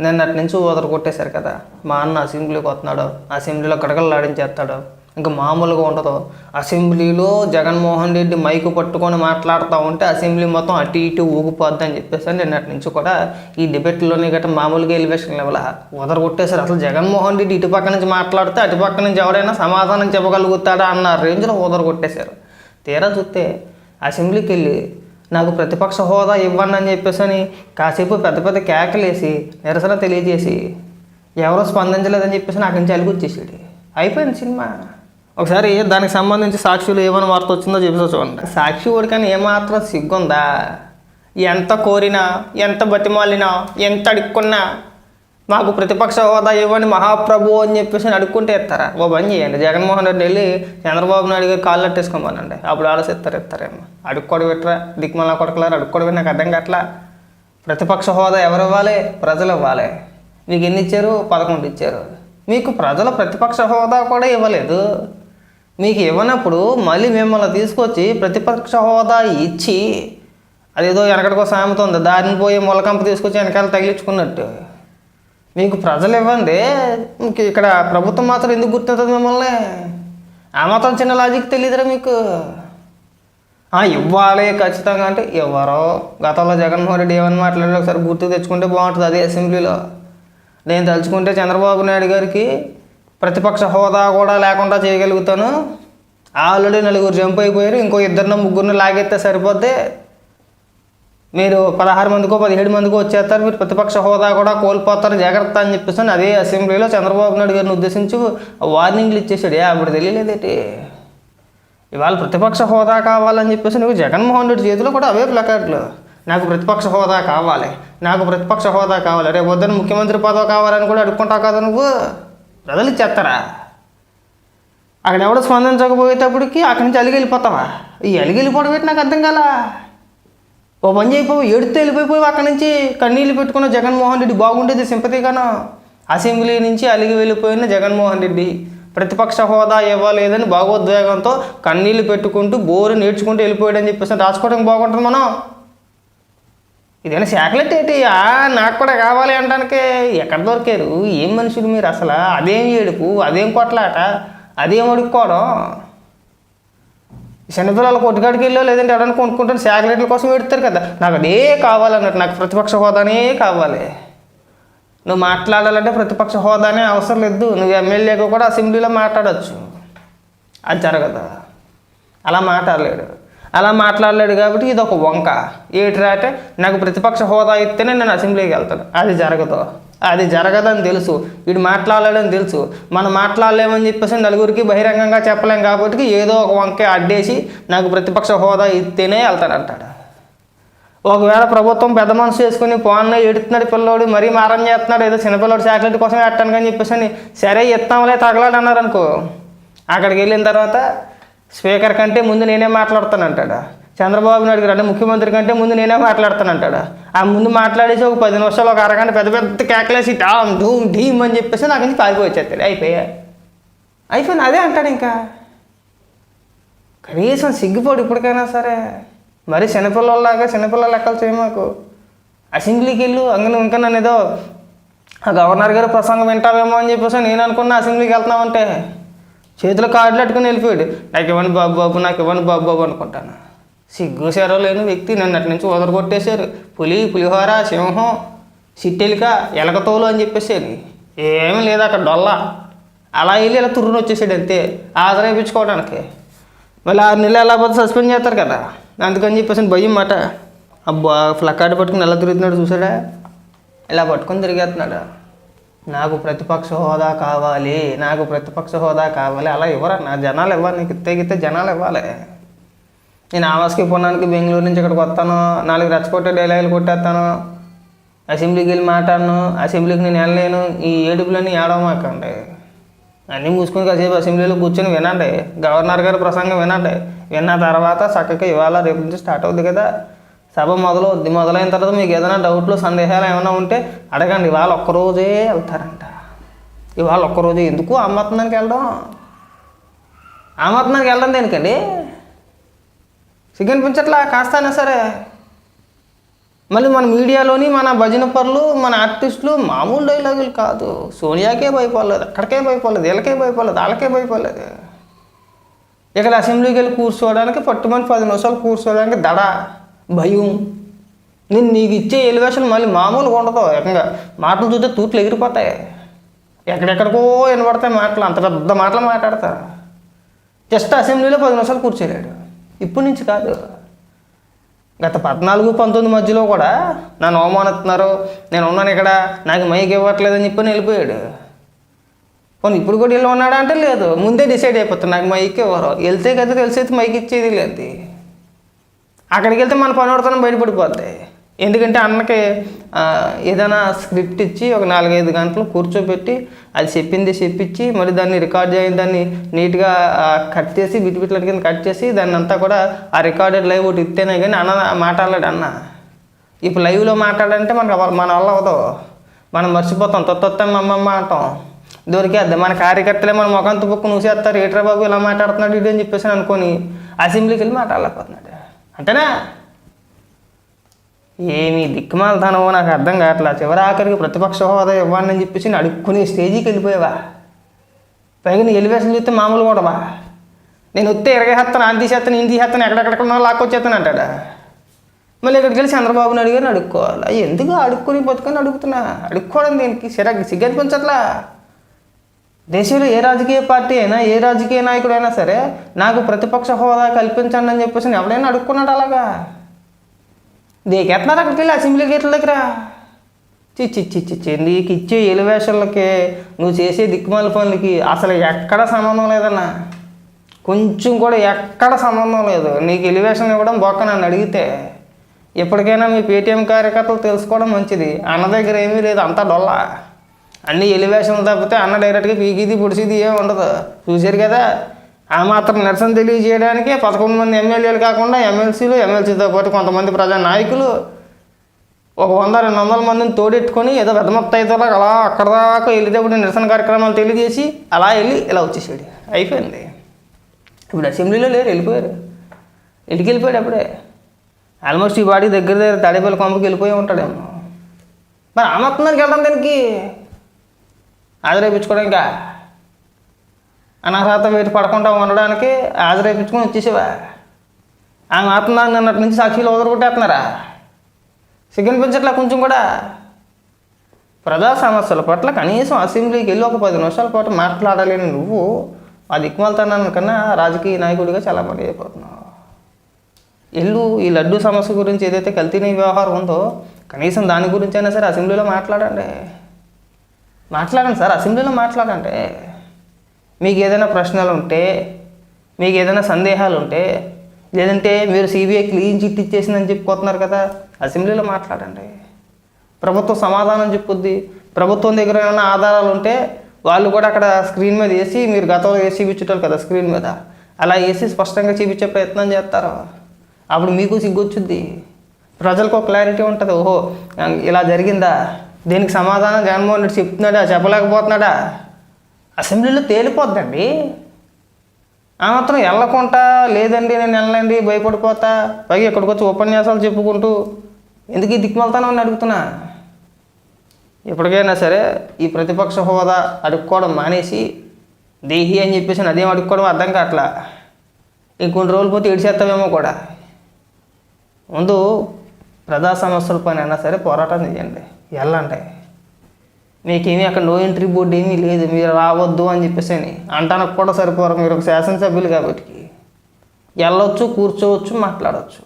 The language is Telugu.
నిన్నటి నుంచి ఓదరు కొట్టేశారు కదా. మా అన్న అసెంబ్లీకి వస్తున్నాడు, అసెంబ్లీలో గడగడలాడించేస్తాడు, ఇంకా మామూలుగా ఉండదు. అసెంబ్లీలో జగన్మోహన్ రెడ్డి మైకు పట్టుకొని మాట్లాడుతూ ఉంటే అసెంబ్లీ మొత్తం అటు ఇటు ఊగిపోద్ది అని చెప్పేసి నిన్నటి నుంచి కూడా ఈ డిబేట్లోనే గట్రా మామూలుగా ఎలివేషన్ లెవెల్ ఓదరు కొట్టేశారు. అసలు జగన్మోహన్ రెడ్డి ఇటుపక్క నుంచి మాట్లాడితే అటుపక్క నుంచి ఎవడైనా సమాధానం చెప్పగలుగుతాడా అన్న రేంజ్లో ఓదరు కొట్టేశారు. తీరా చూస్తే అసెంబ్లీకి వెళ్ళి నాకు ప్రతిపక్ష హోదా ఇవ్వండి అని చెప్పేసి అని కాసేపు పెద్ద పెద్ద కేకలేసి నిరసన తెలియజేసి ఎవరో స్పందించలేదని చెప్పేసి నాకు నుంచి అలిగొచ్చేసాడు. అయిపోయింది సినిమా. ఒకసారి దానికి సంబంధించి సాక్షులు ఏమైనా వార్త వచ్చిందో చెప్పేసి చూడండి. సాక్షి ఓడికని ఏమాత్రం సిగ్గుందా? ఎంత కోరినా, ఎంత బతిమాలినా, ఎంత అడుక్కున్నా మాకు ప్రతిపక్ష హోదా ఇవ్వండి మహాప్రభు అని చెప్పేసి అడుక్కుంటే ఇస్తారా? ఓ పని చేయండి, జగన్మోహన్ రెడ్డి వెళ్ళి చంద్రబాబు నాయుడు గారు కాళ్ళు అట్టేసుకోమనండి, అప్పుడు ఇస్తారేమో. అడుక్కోడు పెట్టరా దిక్కుమలా కొడకలారు, అడుక్కోడు నాకు అర్థం కావట్లా. ప్రతిపక్ష హోదా ఎవరు ఇవ్వాలి? ప్రజలు ఇవ్వాలి. మీకు ఎన్ని ఇచ్చారు? 11 ఇచ్చారు. మీకు ప్రజల ప్రతిపక్ష హోదా కూడా ఇవ్వలేదు. మీకు ఇవ్వనప్పుడు మళ్ళీ మిమ్మల్ని తీసుకొచ్చి ప్రతిపక్ష హోదా ఇచ్చి అదేదో వెనకటికో సామెత ఉంది, దారిని పోయి మొలకంప తీసుకొచ్చి వెనకాల తగిలించుకున్నట్టు. మీకు ప్రజలు ఇవ్వండి, ఇక్కడ ప్రభుత్వం మాత్రం ఎందుకు గుర్తుంటుంది మిమ్మల్ని? ఆ మాత్రం చిన్న లాజిక్ తెలియదురా మీకు? ఇవ్వాలి ఖచ్చితంగా అంటే ఎవరో గతంలో జగన్మోహన్ రెడ్డి ఏమని మాట్లాడారు ఒకసారి గుర్తు తెచ్చుకుంటే బాగుంటుంది. అదే అసెంబ్లీలో నేను తలుచుకుంటే చంద్రబాబు నాయుడు గారికి ప్రతిపక్ష హోదా కూడా లేకుండా చేయగలుగుతాను, ఆల్రెడీ 4 జంప్ అయిపోయారు, ఇంకో 2-3 లాగెత్తే సరిపోద్ది, మీరు 16 మందికో 17 మందికో వచ్చేస్తారు, మీరు ప్రతిపక్ష హోదా కూడా కోల్పోతారు, జాగ్రత్త అని చెప్పేసి అదే అసెంబ్లీలో చంద్రబాబు నాయుడు గారిని ఉద్దేశించి వార్నింగ్లు ఇచ్చేసాడు. అప్పుడు తెలియలేదేంటి? ఇవాళ ప్రతిపక్ష హోదా కావాలని చెప్పేసి నువ్వు జగన్మోహన్ రెడ్డి చేతిలో కూడా అవే ప్లకార్డులు, నాకు ప్రతిపక్ష హోదా కావాలి, నాకు ప్రతిపక్ష హోదా కావాలి, రేపు వద్దని ముఖ్యమంత్రి పదవి కావాలని కూడా అడుక్కుంటావు కదా నువ్వు. ప్రజలు ఇచ్చేస్తారా? అక్కడ ఎవడో స్పందించకపోయేటప్పటికి అక్కడి నుంచి అలిగి వెళ్ళిపోతావా? ఈ అలిగి వెళ్ళిపోవడం ఏంటి నాకు అర్థం కాల. ఓ పని అయిపోయి ఏడుతో వెళ్ళిపోయి అక్కడి నుంచి కన్నీళ్ళు పెట్టుకున్న జగన్మోహన్ రెడ్డి బాగుండేది సింపతిగాను. అసెంబ్లీ నుంచి అలిగి వెళ్ళిపోయిన జగన్మోహన్ రెడ్డి ప్రతిపక్ష హోదా ఇవ్వలేదని భావోద్వేగంతో కన్నీళ్ళు పెట్టుకుంటూ బోరు నేర్చుకుంటూ వెళ్ళిపోయాడని చెప్పేసి రాసుకోవడానికి బాగుంటుంది. మనం ఇదేనా శాఖలెట్ ఏంటి? నాకు కూడా కావాలి అనడానికి ఎక్కడ దొరికారు? ఏం మనుషులు మీరు అసలు? అదేం ఏడుపు, అదేం కొట్లాట, అదేం అడుక్కోవడం? చిన్నపిల్లలు కొట్టుకాడికి వెళ్ళో లేదంటే ఎవరైనా కొనుక్కుంటారు శాఖలెట్ల కోసం పెడతారు కదా, నాకు అదే కావాలన్నట్టు. నాకు ప్రతిపక్ష హోదానే కావాలి. నువ్వు మాట్లాడాలంటే ప్రతిపక్ష హోదానే అవసరం లేదు, నువ్వు ఎమ్మెల్యేగా కూడా అసెంబ్లీలో మాట్లాడచ్చు. అది జరగదు. అలా మాట్లాడలేడు కాబట్టి ఇది ఒక వంక. ఏటిరా అంటే నాకు ప్రతిపక్ష హోదా ఇస్తేనే నేను అసెంబ్లీకి వెళ్తాను. అది జరగదని తెలుసు, వీడు మాట్లాడలేదని తెలుసు. మనం మాట్లాడలేమని చెప్పేసి నలుగురికి బహిరంగంగా చెప్పలేం కాబట్టి ఏదో ఒక వంకే అడ్డేసి నాకు ప్రతిపక్ష హోదా ఇస్తేనే వెళ్తానంటాడు. ఒకవేళ ప్రభుత్వం పెద్ద మనసు చేసుకుని పోన్న ఎడుతున్నాడు పిల్లోడు, మరీ మారం చేస్తున్నాడు, ఏదో చిన్నపిల్లోడు చాక్లెట్ కోసం ఎట్టాను కానీ చెప్పేసి సరే ఇస్తాంలే తగలాడు అన్నారు అనుకో, అక్కడికి వెళ్ళిన తర్వాత స్పీకర్ కంటే ముందు నేనే మాట్లాడతానంటాడు. చంద్రబాబు నాయుడు గారు అంటే ముఖ్యమంత్రి కంటే ముందు నేనే మాట్లాడతానంటాడు. ఆ ముందు మాట్లాడేసి ఒక 10 నిమిషాలు ఒక అరగంట పెద్ద పెద్ద కేకలేసి టామ్ ధూమ్ ఢీమ్ అని చెప్పేసి నాకు నుంచి పారిపోయి వచ్చేస్తాడు. అయిపోయింది అదే అంటాడు. ఇంకా కనీసం సిగ్గుపోడు ఇప్పటికైనా సరే. మరి చిన్నపిల్లల లెక్కలు చేయమాకు. అసెంబ్లీకి వెళ్ళు అంగను ఇంకా నన్ను ఏదో ఆ గవర్నర్ గారు ప్రసంగం వింటావేమో అని చెప్పేసి నేను అనుకున్నా. అసెంబ్లీకి వెళ్తున్నామంటే చేతిలో కార్డులు అట్టుకుని వెళ్ళిపోయాడు. నాకు ఇవ్వండి బాబు నాకు ఇవ్వండి బాబు అనుకుంటాను. సిగ్గు సెరవ లేని వ్యక్తి నన్నటి నుంచి వదలగొట్టేశారు. పులిహోర సింహం సిట్టెలిక ఎలకతోలు అని చెప్పేసారు. ఏమీ లేదు అక్కడ డొల్ల. అలా వెళ్ళి ఇలా తుర్రుని వచ్చేసాడు అంతే, ఆదరేపించుకోవడానికి. మళ్ళీ 6 నెలలు ఎలా పోతే సస్పెండ్ చేస్తారు కదా, అందుకని చెప్పేసి భయం మాట. అబ్బా ఫ్లకార్డు పట్టుకుని ఎలా తిరుగుతున్నాడు చూసాడా, ఇలా పట్టుకొని తిరిగేస్తున్నాడు. నాకు ప్రతిపక్ష హోదా కావాలి, నాకు ప్రతిపక్ష హోదా కావాలి. అలా ఇవ్వరన్నా, జనాలు ఇవ్వాలి. నీకు ఇస్తే జనాలు ఇవ్వాలి. నేను ఆవాస్కి పోవడానికి బెంగళూరు నుంచి ఇక్కడికి వస్తాను, 4 రెచ్చగొట్టే డైలాగులు కొట్టేస్తాను, అసెంబ్లీకి వెళ్ళి మాట్లాడను, అసెంబ్లీకి నేను వెళ్ళలేను, ఈ ఏడుపులన్నీ ఏడవమాకండి. అన్నీ మూసుకొని కాసేపు అసెంబ్లీలో కూర్చొని వినండి, గవర్నర్ గారి ప్రసంగం వినండి. విన్న తర్వాత చక్కగా ఇవాళ రేపు నుంచి స్టార్ట్ అవుద్ది కదా సభ, మొదలైన తర్వాత మీకు ఏదైనా డౌట్లు సందేహాలు ఏమైనా ఉంటే అడగండి. ఇవాళ ఒక్కరోజే వెళ్తారంట. ఇవాళ ఒక్కరోజే ఎందుకు అమ్మత్నానికి వెళ్ళడం? అమ్మత్నానికి వెళ్ళడం దేనికండి? సిగ్గనిపించట్లా కాస్తానే సరే? మళ్ళీ మన మీడియాలోని మన భజన పరులు మన ఆర్టిస్టులు మామూలు డైలాగులు కాదు. సోనియాకే భయపడలేదు, అక్కడికే భయపడలేదు, వీళ్ళకే భయపడలేదు, వాళ్ళకే భయపడలేదు. ఇక్కడ అసెంబ్లీకి వెళ్ళి కూర్చోవడానికి పట్టుమని 10 నిమిషాలు కూర్చోవడానికి దడ, భయం. నీకు ఇచ్చే ఎలివేషన్ మళ్ళీ మామూలుగా ఉండదు. ఏకంగా మాటలు చూస్తే తూట్లు ఎగిరిపోతాయి. ఎక్కడెక్కడికో వినపడతాయి మాటలు, అంత పెద్ద మాటలు మాట్లాడతారు. జస్ట్ అసెంబ్లీలో 10 నిమిషాలు కూర్చోలేడు. ఇప్పటి నుంచి కాదు, గత 14-19 మధ్యలో కూడా నన్ను అవమానిస్తున్నారు, నేను ఉన్నాను ఇక్కడ, నాకు మైక్ ఇవ్వట్లేదని చెప్పి వెళ్ళిపోయాడు. పోనీ ఇప్పుడు కూడా వెళ్ళి ఉన్నాడా అంటే లేదు, ముందే డిసైడ్ అయిపోతాడు నాకు మైక్ ఇవ్వరు. వెళ్తే కదా తెలిసేది మైక్ ఇచ్చేది లేదు. అక్కడికి వెళ్తే మన పనివాడుతనం బయటపడిపోద్ది. ఎందుకంటే అన్నకి ఏదైనా స్క్రిప్ట్ ఇచ్చి ఒక 4-5 గంటలు కూర్చోబెట్టి అది చెప్పించి మళ్ళీ దాన్ని రికార్డ్ చేసి దాన్ని నీట్గా కట్ చేసి బిట్ల కింద కట్ చేసి దాన్ని అంతా కూడా ఆ రికార్డెడ్ లైవ్ ఒకటి ఇస్తేనే కానీ అన్న మాట్లాడలేడు. అన్న ఇప్పుడు లైవ్లో మాట్లాడంటే మన వల్ల అవ్వదు, మనం మర్చిపోతాం, తొత్తం అమ్మమ్మ అంటాం, దొరికేద్ది. మన కార్యకర్తలే మన ముఖం తుప్పుకు నువ్వుసేస్తారు, ఏట్రా బాబు ఇలా మాట్లాడుతున్నాడు ఇది అని చెప్పేసి అనుకొని అసెంబ్లీకి వెళ్ళి మాట్లాడలేకపోతున్నాడు. అంతేనా? ఏమి దిక్కుమాలతనమో నాకు అర్థం కావట్లా. చివరి ఆఖరికి ప్రతిపక్ష హోదా ఇవ్వండి అని చెప్పేసి అడుక్కునే స్టేజీకి వెళ్ళిపోయావా? పైగా నీ ఎలివేషన్ చూస్తే మామూలు కూడావా? నేను వస్తే ఇరగేస్తాను, అని తీసేస్తాను, నేను తీసేస్తాను, ఎక్కడెక్కడికన్నా లాక్కొచ్చేస్తాను అంటాడా? మళ్ళీ ఇక్కడికి వెళ్ళి చంద్రబాబుని అడిగాని అడుక్కోవాలి. ఎందుకు అడుక్కుని బతుకొని అడుగుతున్నా? అడుక్కోవడం దేనికి? సిగ్గనిపించట్లా. దేశంలో ఏ రాజకీయ పార్టీ అయినా ఏ రాజకీయ నాయకుడైనా సరే నాకు ప్రతిపక్ష హోదా కల్పించండి అని చెప్పేసి ఎవడైనా అడుక్కున్నాడు అలాగా? దేకెత్తున్నారు అక్కడికి వెళ్ళి అసెంబ్లీ గేట్ల దగ్గర. చిచ్చి నీకు ఇచ్చే ఎలివేషన్లకి నువ్వు చేసే దిక్కుమాల పనులకి అసలు ఎక్కడ సంబంధం లేదన్నా, కొంచెం కూడా ఎక్కడ సంబంధం లేదు. నీకు ఎలివేషన్ ఇవ్వడం బొక్క నన్ను అడిగితే. ఎప్పటికైనా మీ పేటీఎం కార్యకర్తలు తెలుసుకోవడం మంచిది. అన్న దగ్గర ఏమీ లేదు, అంతా డొల్లా. అన్ని ఎలివేషన్లు తప్పితే అన్న డైరెక్ట్గా పీకిది పొడిసిది ఏమి ఉండదు. చూశారు కదా, ఆ మాత్రం నిరసన తెలియజేయడానికి 11 మంది ఎమ్మెల్యేలు కాకుండా ఎమ్మెల్సీలు, ఎమ్మెల్సీతో పాటు కొంతమంది ప్రజా నాయకులు ఒక 100-200 మందిని తోడెట్టుకొని ఏదో పెద్ద మొత్తం అయితే అలా అక్కడ దాకా వెళ్ళేటప్పుడు నిరసన కార్యక్రమాలు తెలియజేసి అలా వెళ్ళి ఇలా వచ్చేసాడు. అయిపోయింది. ఇప్పుడు అసెంబ్లీలో లేరు, వెళ్ళిపోయారు. ఇంటికి వెళ్ళిపోయాడు అప్పుడే. ఆల్మోస్ట్ ఈ బాడీ దగ్గర తాడేపల్లి కొంపకి వెళ్ళిపోయి ఉంటాడేమో. మరి ఆ మొత్తం దానికి వెళ్ళడం దానికి ఆదరేపించుకోవడానికి, అనర్హత వేటి పడకుండా ఉండడానికి ఆదరేపించుకొని వచ్చేసేవా? ఆ మాత్రం నిన్నటి నుంచి సాక్షులు వదలగొట్టేస్తున్నారా? సిగ్గనిపించట్లా కొంచెం కూడా? ప్రజా సమస్యల పట్ల కనీసం అసెంబ్లీకి వెళ్ళి ఒక 10 నిమిషాల పాటు మాట్లాడలేని నువ్వు ఆ దిక్కుమాలతనాన్ని కన్నా రాజకీయ నాయకుడిగా చాలా మంది అయిపోతున్నావు. ఈ లడ్డు సమస్య గురించి ఏదైతే కల్తీ వ్యవహారం ఉందో కనీసం దాని గురించి అయినా సరే అసెంబ్లీలో మాట్లాడండి సార్. అసెంబ్లీలో మాట్లాడండి. మీకు ఏదైనా ప్రశ్నలు ఉంటే, మీకు ఏదైనా సందేహాలు ఉంటే, లేదంటే మీరు సిబిఐ క్లీన్ చిట్ ఇచ్చేసిందని చెప్పుకోతున్నారు కదా, అసెంబ్లీలో మాట్లాడండి. ప్రభుత్వం సమాధానం చెప్పుద్ది. ప్రభుత్వం దగ్గర ఏమైనా ఆధారాలు ఉంటే వాళ్ళు కూడా అక్కడ స్క్రీన్ మీద వేసి, మీరు గతంలో వేసి చూపించేటారు కదా స్క్రీన్ మీద, అలా వేసి స్పష్టంగా చూపించే ప్రయత్నం చేస్తారు. అప్పుడు మీకు సిగ్గొచ్చుద్ది, ప్రజలకు ఒక క్లారిటీ ఉంటుంది. ఓహో ఇలా జరిగిందా, దీనికి సమాధానం జగన్మోహన్ రెడ్డి చెప్తున్నాడా, చెప్పలేకపోతున్నాడా? అసెంబ్లీలో తేలిపోద్దండి. ఆ మాత్రం వెళ్ళకుండా లేదండి నేను వెళ్ళండి భయపడిపోతా, పైగా ఇక్కడికి వచ్చి ఉపన్యాసాలు చెప్పుకుంటూ ఎందుకు ఈ దిక్కుమలుతానని అడుగుతున్నా. ఎప్పటికైనా సరే ఈ ప్రతిపక్ష హోదా అడుక్కోవడం మానేసి దేహి అని చెప్పేసి అదేం అడుక్కోవడం అర్థం కావట్లా. ఇంకొన్ని రోజులు పోతే ఏడిచేస్తావేమో కూడా. ముందు ప్రజా సమస్యల పైన అయినా సరే పోరాటం చేయండి, వెళ్ళండి. మీకేమీ అక్కడ నో ఎంట్రీ బోర్డు ఏమీ లేదు, మీరు రావద్దు అని చెప్పేసి అంటానికి కూడా సరిపోరు. మీరు ఒక శాసనసభ్యులు కాబట్టి వెళ్ళొచ్చు, కూర్చోవచ్చు, మాట్లాడవచ్చు.